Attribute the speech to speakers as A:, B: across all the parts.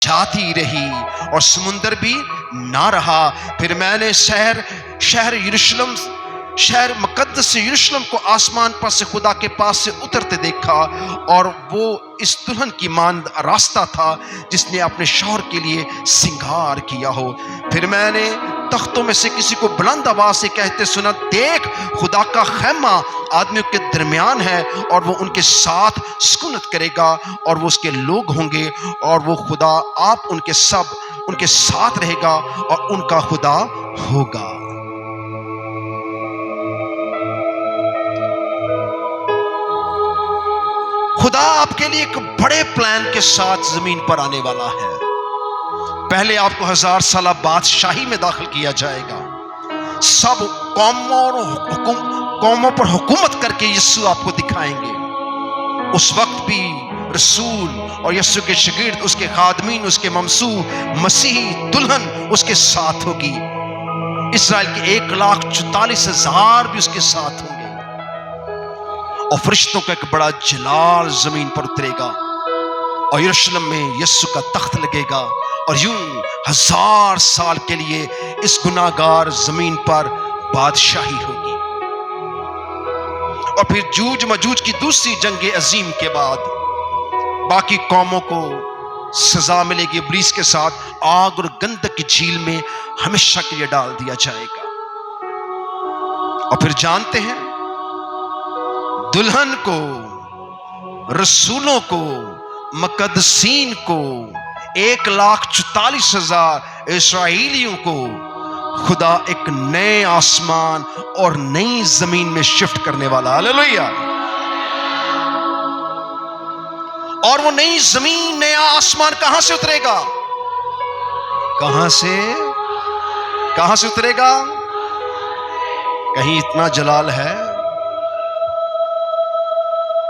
A: جاتی رہی اور سمندر بھی نہ رہا۔ پھر میں نے شہر یروشلم، شہر مقدس یروشلم کو آسمان پر سے خدا کے پاس سے اترتے دیکھا، اور وہ اس دلہن کی مانند راستہ تھا جس نے اپنے شوہر کے لیے سنگار کیا ہو۔ پھر میں نے تختوں میں سے کسی کو بلند آواز سے کہتے سنا، دیکھ خدا کا خیمہ آدمیوں کے درمیان ہے، اور وہ ان کے ساتھ سکونت کرے گا، اور وہ اس کے لوگ ہوں گے، اور وہ خدا آپ ان کے ساتھ رہے گا اور ان کا خدا ہوگا۔ خدا آپ کے لیے ایک بڑے پلان کے ساتھ زمین پر آنے والا ہے۔ پہلے آپ کو 1000 سالہ بادشاہی میں داخل کیا جائے گا، سب قوموں پر حکومت کر کے یسوع آپ کو دکھائیں گے۔ اس وقت بھی رسول اور یسوع کے شاگرد، اس کے خادمین، اس کے ممسوح مسیحی دلہن اس کے ساتھ ہوگی۔ اسرائیل کے 1,44,000 بھی اس کے ساتھ ہوں گے، اور فرشتوں کا ایک بڑا جلال زمین پر اترے گا، اور یروشلم میں یسوع کا تخت لگے گا، اور یوں 1000 سال کے لیے اس گناہگار زمین پر بادشاہی ہوگی۔ اور پھر جوج مجوج کی دوسری جنگ عظیم کے بعد باقی قوموں کو سزا ملے گی، ابلیس کے ساتھ آگ اور گندک کی جھیل میں ہمیشہ کے لیے ڈال دیا جائے گا۔ اور پھر جانتے ہیں، دلہن کو، رسولوں کو، مقدسین کو، 1,44,000 اسرائیلیوں کو خدا ایک نئے آسمان اور نئی زمین میں شفٹ کرنے والا۔ ہاللیلویہ۔ اور وہ نئی زمین، نیا آسمان کہاں سے اترے گا؟ کہاں سے اترے گا؟ کہیں اتنا جلال ہے،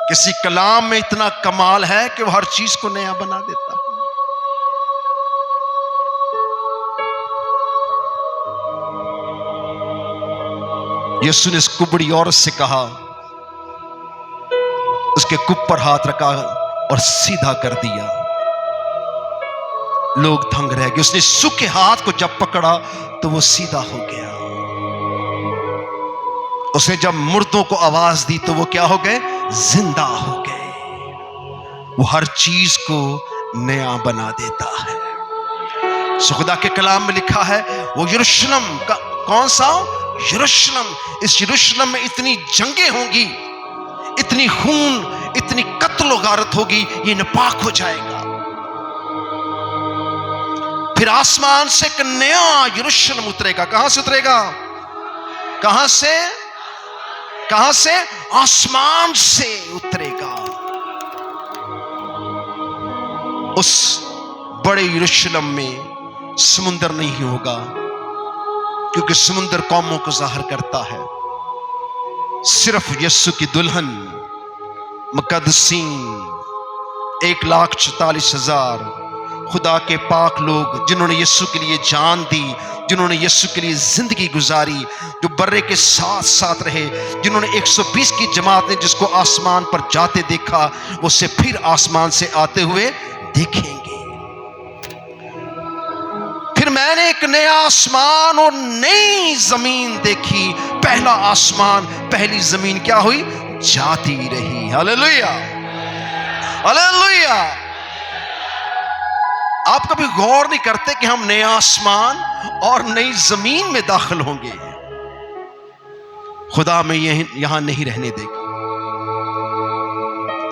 A: کسی کلام میں اتنا کمال ہے کہ وہ ہر چیز کو نیا بنا دیتا ہے۔ یسوع نے اس کبڑی عورت سے کہا، اس کے کب پر ہاتھ رکھا اور سیدھا کر دیا۔ لوگ دھنگ رہ گئے۔ اس نے سوکھے ہاتھ کو جب پکڑا تو وہ سیدھا ہو گیا۔ اس نے جب مردوں کو آواز دی تو وہ کیا ہو گئے؟ زندہ ہو گئے۔ وہ ہر چیز کو نیا بنا دیتا ہے۔ سو خدا کے کلام میں لکھا ہے، وہ یروشلم کا کون سا؟ یروشلم۔ اس یروشلم میں اتنی جنگیں ہوں گی، اتنی خون، اتنی قتل و غارت ہوگی، یہ ناپاک ہو جائے گا۔ پھر آسمان سے ایک نیا یروشلم اترے گا۔ کہاں سے اترے گا؟ کہاں سے؟ آسمان سے اترے گا۔ اس بڑے یروشلم میں سمندر نہیں ہوگا، کیونکہ سمندر قوموں کو ظاہر کرتا ہے۔ صرف یسوع کی دلہن، مقدسین، 1,44,000 خدا کے پاک لوگ، جنہوں نے یسوع کے لیے جان دی، جنہوں نے یسوع کے لیے زندگی گزاری، جو برے کے ساتھ ساتھ رہے، جنہوں نے 120 کی جماعت نے جس کو آسمان پر جاتے دیکھا، وہ اسے پھر آسمان سے آتے ہوئے دیکھیں گے۔ پھر میں نے ایک نیا آسمان اور نئی زمین دیکھی۔ پہلا آسمان، پہلی زمین کیا ہوئی؟ جاتی رہی۔ ہاللیلویہ، ہاللیلویہ۔ آپ کبھی غور نہیں کرتے کہ ہم نیا آسمان اور نئی زمین میں داخل ہوں گے؟ خدا میں یہاں نہیں رہنے دے گا۔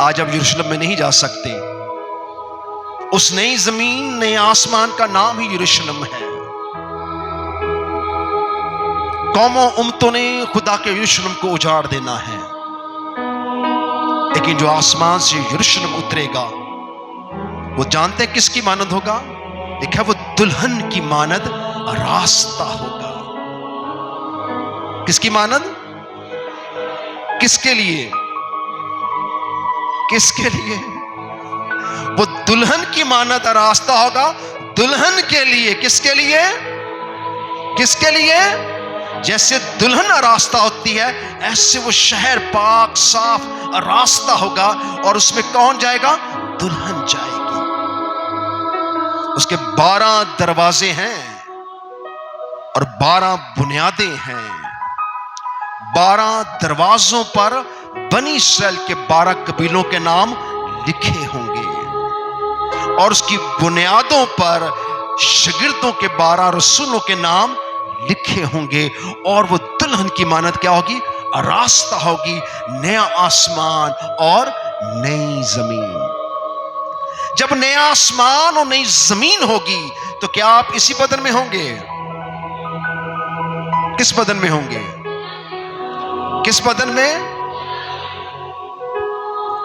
A: آج آپ یروشلم میں نہیں جا سکتے۔ اس نئی زمین، نئے آسمان کا نام ہی یروشلم ہے۔ قوموں، امتوں نے خدا کے یروشلم کو اجاڑ دینا ہے، لیکن جو آسمان سے یروشلم اترے گا، وہ جانتے ہیں کس کی مانند ہوگا؟ لکھا ہے وہ دلہن کی مانند راستہ ہوگا۔ کس کی مانند؟ کس کے لیے؟ کس کے لیے؟ وہ دلہن کی مانند راستہ ہوگا، دلہن کے لیے۔ کس کے لیے؟ کس کے لیے؟ جیسے دلہن راستہ ہوتی ہے، ایسے وہ شہر پاک صاف راستہ ہوگا، اور اس میں کون جائے گا؟ دلہن جائے گی۔ اس کے 12 دروازے ہیں اور 12 بنیادیں ہیں. 12 دروازوں پر بنی اسرائیل کے 12 قبیلوں کے نام لکھے ہوں گے اور اس کی بنیادوں پر شاگردوں کے 12 رسولوں کے نام لکھے ہوں گے. اور وہ دلہن کی مانند کیا ہوگی؟ آراستہ ہوگی، نیا آسمان اور نئی زمین. جب نیا آسمان اور نئی زمین ہوگی تو کیا آپ اسی بدن میں ہوں گے؟ کس بدن میں ہوں گے؟ کس بدن میں؟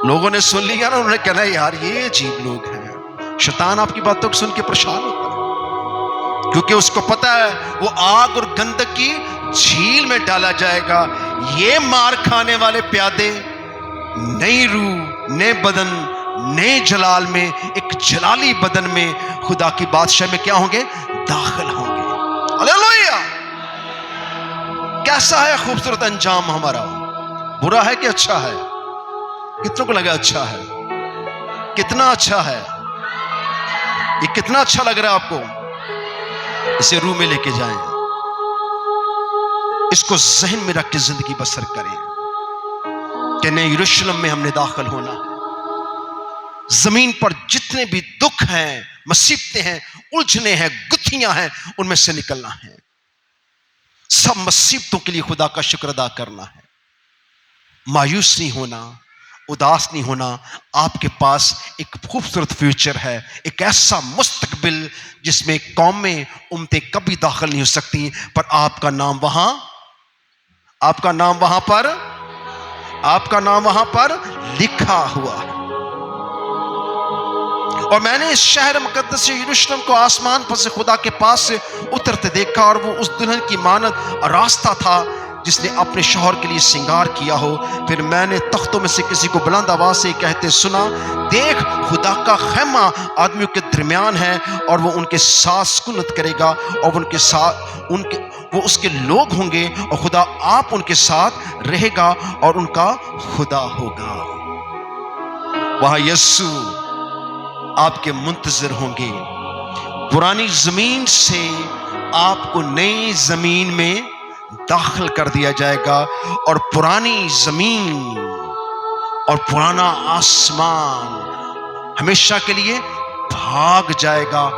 A: لوگوں نے سن لیا نا، انہوں نے کہنا یار یہ عجیب لوگ ہیں. شیطان آپ کی باتوں کو سن کے پریشان ہوتا ہے، کیونکہ اس کو پتا ہے وہ آگ اور گندک کی جھیل میں ڈالا جائے گا. یہ مار کھانے والے پیادے نئی روح، نئے بدن، نئے جلال میں، ایک جلالی بدن میں خدا کی بادشاہ میں کیا ہوں گے؟ داخل ہوں گے. ہلیلویا! کیسا ہے خوبصورت انجام ہمارا؟ برا ہے کہ اچھا ہے؟ کتنوں کو لگا اچھا ہے؟ کتنا اچھا ہے؟ یہ کتنا اچھا لگ رہا ہے آپ کو؟ اسے روح میں لے کے جائیں، اس کو ذہن میں رکھ کے زندگی بسر کریں کہ نئے یروشلم میں ہم نے داخل ہونا ہے. زمین پر جتنے بھی دکھ ہیں، مصیبتیں ہیں، الجھنیں ہیں، گتھیاں ہیں، ان میں سے نکلنا ہے. سب مصیبتوں کے لیے خدا کا شکر ادا کرنا ہے. مایوس نہیں ہونا، اداس نہیں ہونا. آپ کے پاس ایک خوبصورت فیوچر ہے، ایک ایسا مستقبل جس میں قومیں، امتیں کبھی داخل نہیں ہو سکتی، پر آپ کا نام وہاں، آپ کا نام وہاں پر، آپ کا نام وہاں پر لکھا ہوا ہے. اور میں نے اس شہر مقدس یروشلم کو آسمان پر سے خدا کے پاس سے اترتے دیکھا، اور وہ اس دلہن کی مانند راستہ تھا جس نے اپنے شوہر کے لیے سنگار کیا ہو. پھر میں نے تختوں میں سے کسی کو بلند آواز سے کہتے سنا، دیکھ خدا کا خیمہ آدمیوں کے درمیان ہے، اور وہ ان کے ساتھ سکونت کرے گا، اور ان کے ساتھ وہ اس کے لوگ ہوں گے، اور خدا آپ ان کے ساتھ رہے گا اور ان کا خدا ہوگا. وہاں یسوع آپ کے منتظر ہوں گے. پرانی زمین سے آپ کو نئی زمین میں داخل کر دیا جائے گا، اور پرانی زمین اور پرانا آسمان ہمیشہ کے لیے بھاگ جائے گا،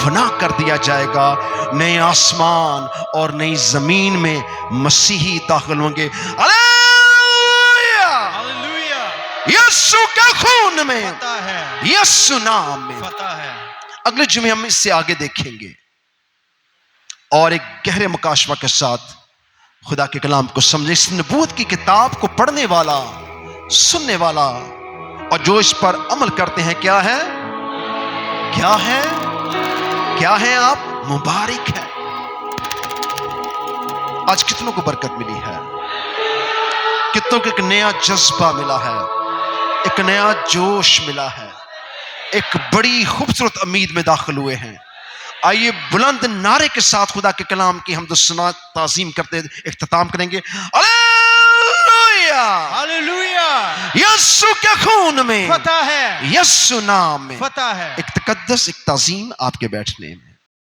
A: فنا کر دیا جائے گا. نئے آسمان اور نئی زمین میں مسیحی داخل ہوں گے. یسوع کے خون میں، یسوع نام میں. اگلے جمعے ہم اس سے آگے دیکھیں گے اور ایک گہرے مکاشفہ کے ساتھ خدا کے کلام کو سمجھیں. اس نبوت کی کتاب کو پڑھنے والا، سننے والا اور جو اس پر عمل کرتے ہیں کیا ہے؟ کیا ہے؟ کیا ہے؟ آپ مبارک ہے. آج کتنوں کو برکت ملی ہے، کتنوں کو ایک نیا جذبہ ملا ہے، ایک نیا جوش ملا ہے، ایک بڑی خوبصورت امید میں داخل ہوئے ہیں. آئیے بلند نعرے کے ساتھ خدا کے کلام کی حمد و ثنا تعظیم کرتے اختتام کریں گے. ہلیلویا!
B: ہلیلویا!
A: یسوع کے خون میں
B: فتح ہے،
A: یسوع نام میں
B: فتح ہے.
A: ایک تقدس، ایک تعظیم آپ کے بیٹھنے میں.